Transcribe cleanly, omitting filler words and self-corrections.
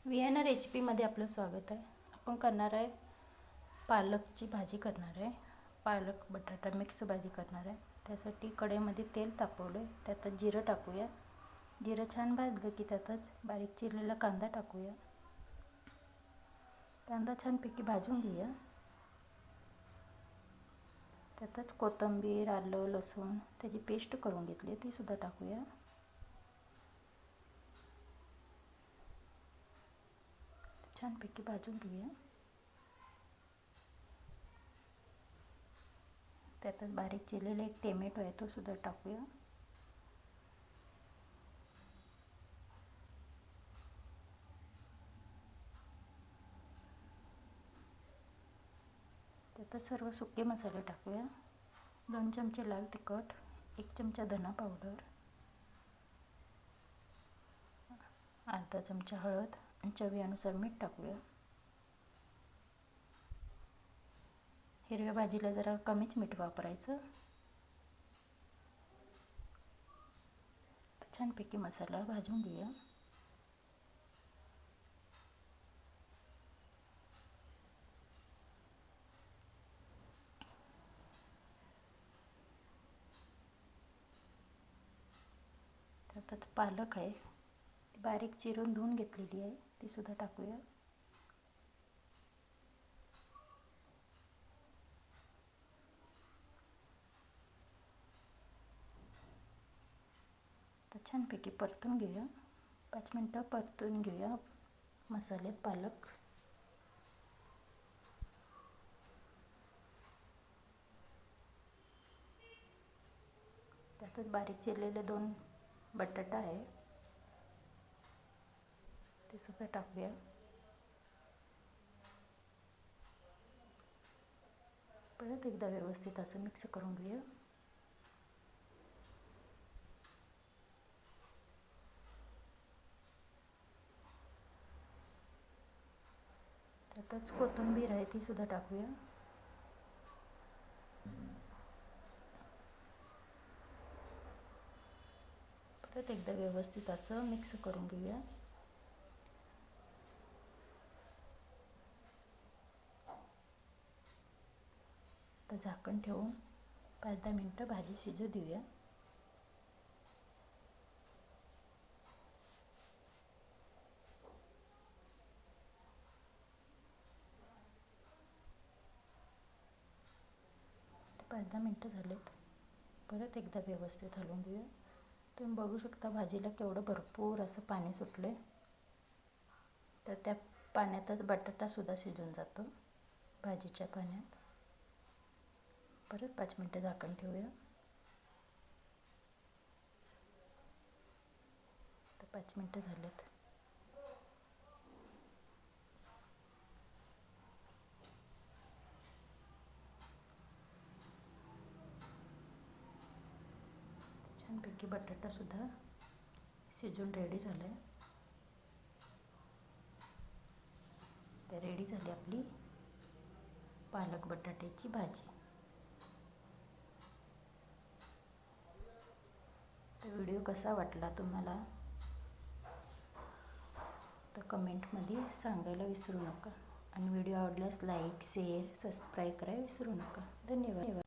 Vienna रेसिपीमध्ये आपलं स्वागत आहे. आपण करणार आहे पालकची भाजी करणार आहे. पालक बटाटा मिक्स भाजी करणार आहे. त्यासाठी कढईमध्ये तेल तापवलं आहे. त्यातच जिरं टाकूया. जिरं छान भाजलं की त्यातच बारीक चिरलेला कांदा टाकूया. कांदा छानपैकी भाजून घेऊया. त्यातच कोथिंबीर, आलं, लसूण त्याची पेस्ट करून घेतली ती सुद्धा टाकूया. छानपैकी भाजून घेऊया. त्यातच बारीक चिरलेला एक टोमॅटो आहे तो सुद्धा टाकूया. त्यातच सर्व सुके मसाले टाकूया. 2 चमचे लाल तिखट, 1 चमचा धना पावडर, अर्धा चमचा हळद आणि चवीनुसार मीठ टाकूया. हिरव्या भाजीला जरा कमीच मीठ वापरायचं. छानपैकी मसाला भाजून घेऊया. त्यातच पालक आहे ती बारीक चिरून धुवून घेतलेली आहे ती सुद्धा टाकूया. तर छानपैकी परतून घेऊया. 5 मिनटं परतून घेऊया मसाल्यात पालक. त्यातच बारीक चिरलेले 2 बटाटा आहे ते सुद्धा टाकूया. परत एकदा व्यवस्थित असं मिक्स करून घेऊया. त्यातच कोथिंबीर आहे ती सुद्धा टाकूया. परत एकदा व्यवस्थित असं मिक्स करून घेऊया. तर झाकण ठेवून 5-10 मिनटं भाजी शिजू देऊया. तर 5-10 मिनटं झालेत. परत एकदा व्यवस्थित हलवून घेऊया. तुम्ही बघू शकता भाजीला केवढं भरपूर असं पाणी सुटले. तर त्या पाण्यातच बटाटा सुद्धा शिजून जातो भाजीच्या पाण्यात. परत 5 मिनटं झाकण ठेवूया. तर 5 मिनटं झालेत. छानपैकी बटाटा सुद्धा शिजून रेडी झाला आहे. तर रेडी झाली आपली पालक बटाट्याची भाजी. तर व्हिडिओ कसा वाटला तुम्हाला तर कमेंटमध्ये सांगायला विसरू नका. आणि व्हिडिओ आवडल्यास लाईक, शेअर, सबस्क्राईब करायला विसरू नका. धन्यवाद.